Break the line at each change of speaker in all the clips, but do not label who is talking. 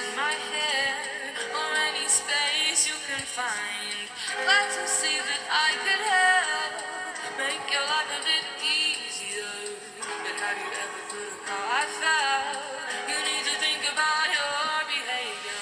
in my hair or any space you can find. Glad to see that I could help make your life a bit easier. But have you ever thought of how I felt? You need to think about your behavior.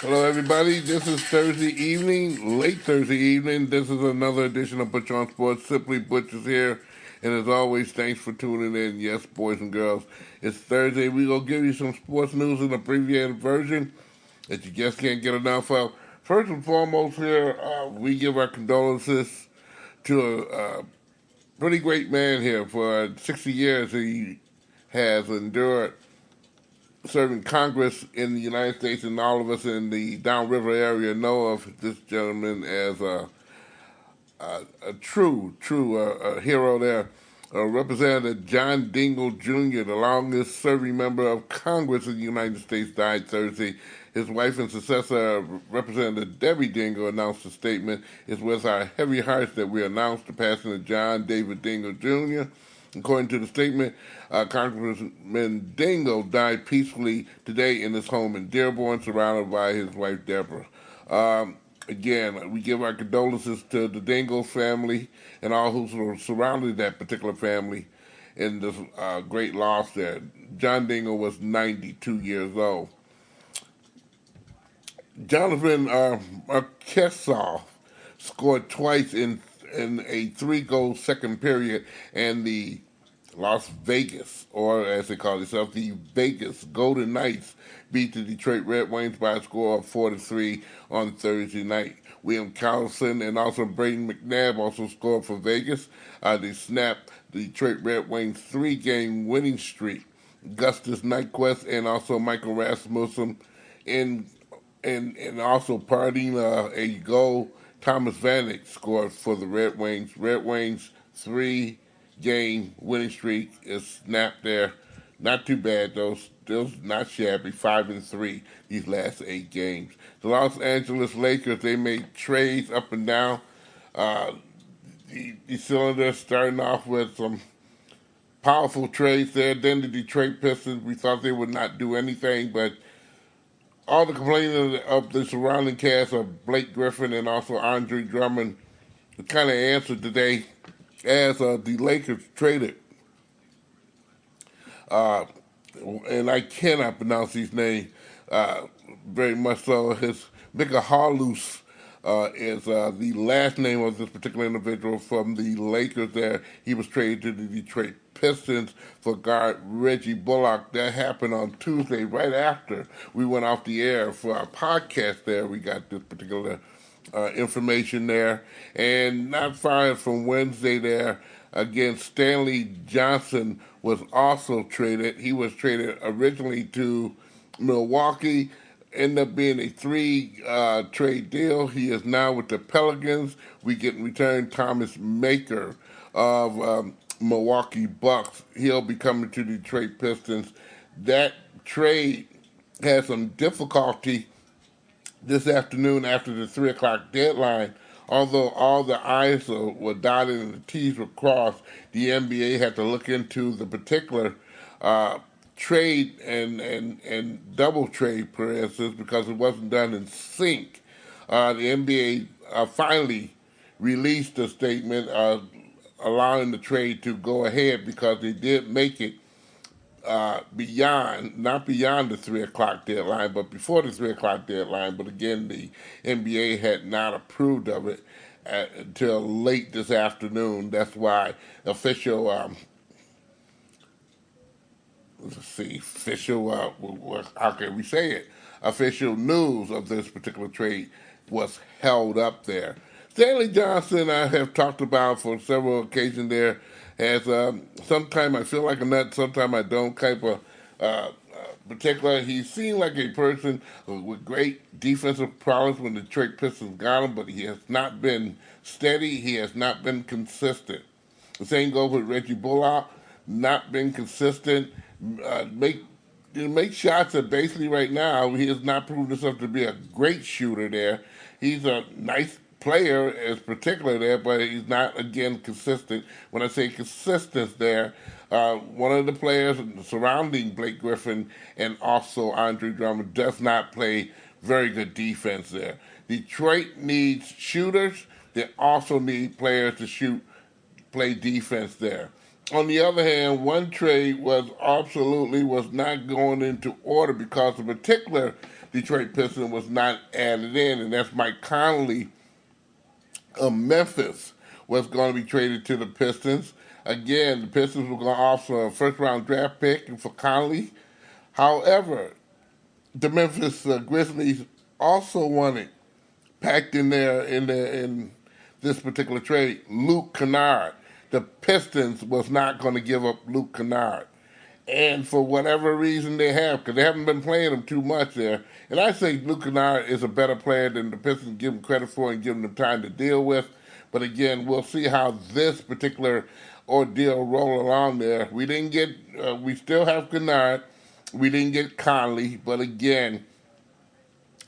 Hello, everybody. This is Thursday evening, late Thursday evening. This is another edition of Butch On Sports. Simply Butch is here. And as always, thanks for tuning in. Yes, boys and girls, it's Thursday. We're going to give you some sports news in abbreviated version that you just can't get enough of. First and foremost here, we give our condolences to a pretty great man here. For 60 years, he has endured serving Congress in the United States, and all of us in the downriver area know of this gentleman as a true hero there. Representative John Dingell Jr., the longest serving member of Congress in the United States, died Thursday. His wife and successor, Representative Deborah Dingell, announced a statement. It's with our heavy hearts that we announce the passing of John David Dingell Jr. According to the statement, Congressman Dingell died peacefully today in his home in Dearborn, surrounded by his wife, Deborah. Again, we give our condolences to the Dingell family and all who surrounded that particular family in this great loss there. John Dingell was 92 years old. Jonathan Marquesal scored twice in a 3-goal second period, and the Las Vegas, or as they call themselves, the Vegas Golden Knights, beat the Detroit Red Wings by a score of 4-3 on Thursday night. William Carlson and also Braden McNabb also scored for Vegas. They snapped the Detroit Red Wings 3-game winning streak. Gustus Nyquist and also Michael Rasmussen and also partying a goal. Thomas Vanek scored for the Red Wings. Red Wings 3-game winning streak is snapped there. Not too bad though. Still not shabby. 5-3 these last 8 games. The Los Angeles Lakers, they made trades up and down. The Cylinders starting off with some powerful trades there. Then the Detroit Pistons, we thought they would not do anything, but all the complaining of the surrounding cast of Blake Griffin and also Andre Drummond kind of answered today as the Lakers traded. And I cannot pronounce his name very much so. His Mika Harlus is the last name of this particular individual from the Lakers there. He was traded to the Detroit Pistons for guard Reggie Bullock. That happened on Tuesday, right after we went off the air for our podcast there. We got this particular information there. And not far from Wednesday there, again, Stanley Johnson was also traded. He was traded originally to Milwaukee, ended up being a 3 trade deal. He is now with the Pelicans. We get in return Thomas Maker of Milwaukee Bucks. He'll be coming to the Detroit Pistons. That trade had some difficulty this afternoon after the 3 o'clock deadline. Although all the I's were dotted and the T's were crossed, the NBA had to look into the particular trade and double trade, for instance, because it wasn't done in sync. The NBA finally released a statement allowing the trade to go ahead because they did make it not beyond the 3 o'clock deadline, but before the 3 o'clock deadline. But again, the NBA had not approved of it until late this afternoon. That's why official, how can we say it? official news of this particular trade was held up there. Stanley Johnson, I have talked about for several occasions there, has sometimes I feel like a nut, sometimes I don't, type of particular. He seemed like a person with great defensive prowess when the Detroit Pistons got him, but he has not been steady. He has not been consistent. The same goes with Reggie Bullock, not been consistent. Make shots that basically right now he has not proven himself to be a great shooter there. He's a nice player as particular there, but he's not again consistent. When I say consistent there, one of the players surrounding Blake Griffin and also Andre Drummond does not play very good defense there. Detroit needs shooters. They also need players to play defense there. On the other hand, one trade was not going into order because a particular Detroit Piston was not added in, and that's Mike Conley of Memphis was going to be traded to the Pistons. Again, the Pistons were going to offer a first-round draft pick for Conley. However, the Memphis Grizzlies also wanted packed in there in this particular trade Luke Kennard. The Pistons was not going to give up Luke Kennard. And for whatever reason they have, because they haven't been playing him too much there. And I say Luke Kennard is a better player than the Pistons give him credit for and give him time to deal with. But again, we'll see how this particular ordeal roll along there. We still have Kennard. We didn't get Conley. But again,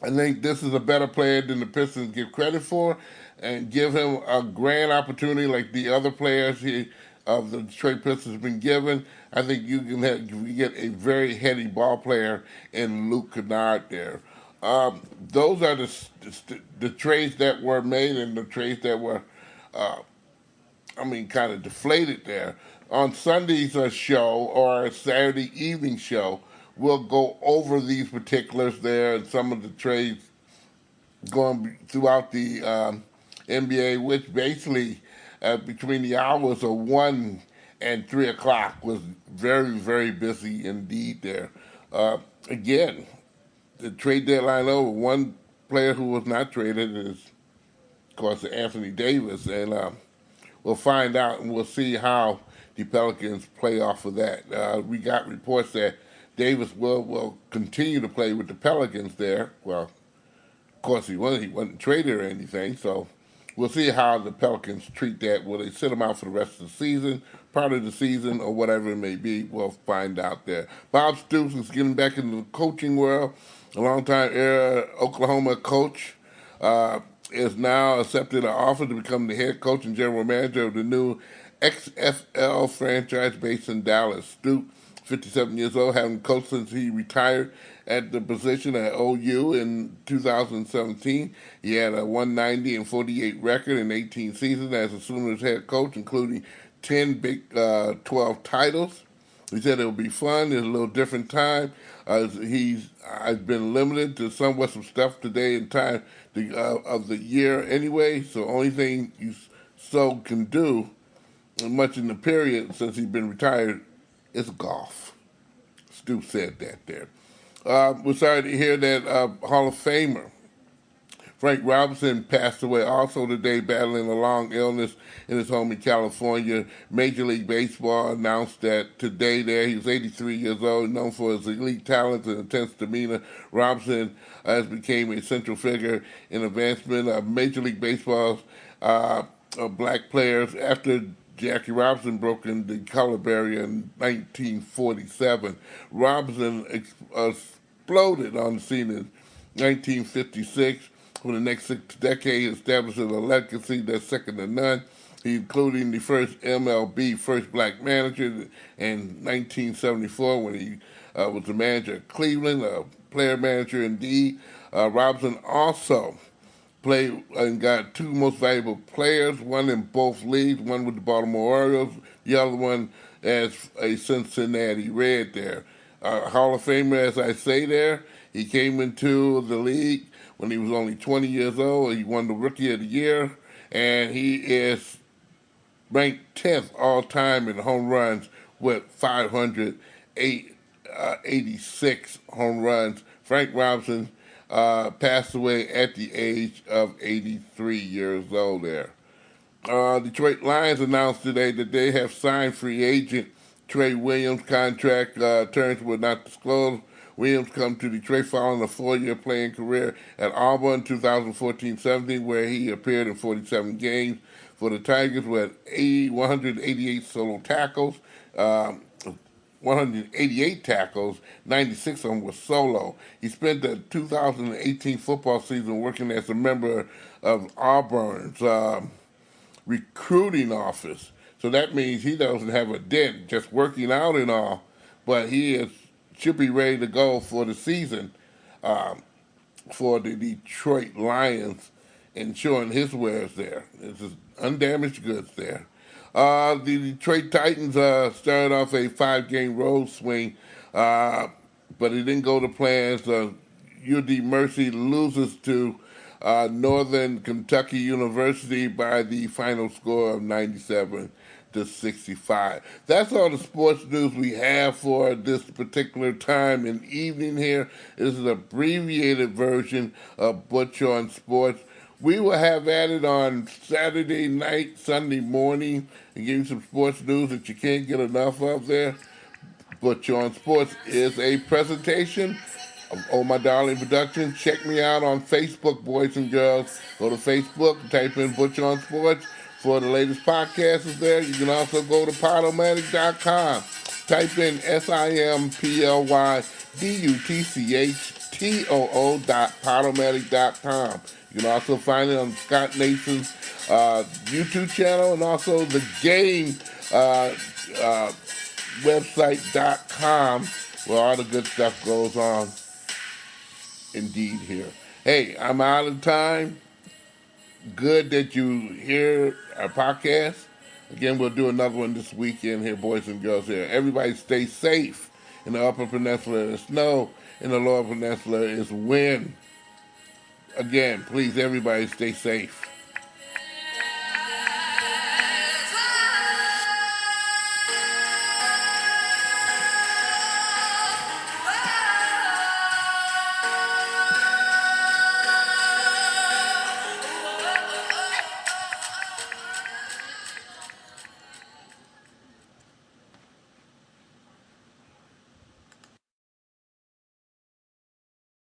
I think this is a better player than the Pistons give credit for, and give him a grand opportunity like the other players of the Detroit Pistons have been given. I think you get a very heady ball player in Luke Kennard there. Those are the trades that were made and the trades that were, kind of deflated there. On Sunday's show or Saturday evening show, we'll go over these particulars there and some of the trades going throughout the NBA, which basically between the hours of 1 and 3 o'clock was very, very busy indeed there. Again, the trade deadline over. One player who was not traded is, of course, Anthony Davis, and we'll find out and we'll see how the Pelicans play off of that. We got reports that Davis will continue to play with the Pelicans there. Well, of course he wasn't traded or anything, so we'll see how the Pelicans treat that. Will they sit him out for the rest of the season, part of the season, or whatever it may be? We'll find out there. Bob Stoops is getting back into the coaching world. A longtime Oklahoma coach is now accepted an offer to become the head coach and general manager of the new XFL franchise based in Dallas. Stoops, 57 years old, having coached since he retired at the position at OU in 2017. He had a 190 and 48 record in 18 seasons as assumed as head coach, including 10 Big 12 titles. He said it will be fun. It's a little different time. I've been limited to somewhat some stuff today in time of the year anyway. So only thing you can do much in the period since he's been retired is golf. Stu said that there. We're sorry to hear that Hall of Famer Frank Robinson passed away also today, battling a long illness in his home in California. Major League Baseball announced that today there. He was 83 years old, known for his elite talents and intense demeanor. Robinson has become a central figure in advancement of Major League Baseball's black players after Jackie Robinson broke into the color barrier in 1947. Robinson exploded on the scene in 1956. For the next 6 decades, establishing a legacy that's second to none. He's including the first MLB first black manager in 1974 when he was the manager of Cleveland, a player manager indeed. Robinson also played and got 2 most valuable players, one in both leagues, one with the Baltimore Orioles, the other one as a Cincinnati Red there. Hall of Famer, as I say there, he came into the league when he was only 20 years old. He won the Rookie of the Year, and he is ranked 10th all-time in home runs with 586 home runs Frank Robinson, passed away at the age of 83 years old there. Detroit Lions announced today that they have signed free agent Trey Williams' contract. Terms were not disclosed. Williams come to Detroit following a 4-year playing career at Auburn 2014-17, where he appeared in 47 games for the Tigers with 188 solo tackles, 188 tackles, 96 of them were solo. He spent the 2018 football season working as a member of Auburn's recruiting office. So that means he doesn't have a dent, just working out and all, but should be ready to go for the season for the Detroit Lions and showing his wares there. This is undamaged goods there. The Detroit Titans started off a 5-game road swing, but it didn't go to plans. UD Mercy loses to Northern Kentucky University by the final score of 97-65. That's all the sports news we have for this particular time and evening here. This is an abbreviated version of Butch On Sports. We will have at it on Saturday night, Sunday morning, and give you some sports news that you can't get enough of there. Butch On Sports is a presentation of Oh My Darling Productions. Check me out on Facebook, boys and girls. Go to Facebook, type in Butch On Sports for the latest podcasts there. You can also go to Podomatic.com. Type in SIMPLYDUTCHTOO.Podomatic.com. You can also find it on Scott Nason's YouTube channel and also the game website.com where all the good stuff goes on indeed here. Hey, I'm out of time. Good that you hear our podcast. Again, we'll do another one this weekend here, boys and girls here. Everybody stay safe. In the Upper Peninsula, it's snow. In the Lower Peninsula, it's wind. Again, please, everybody stay safe.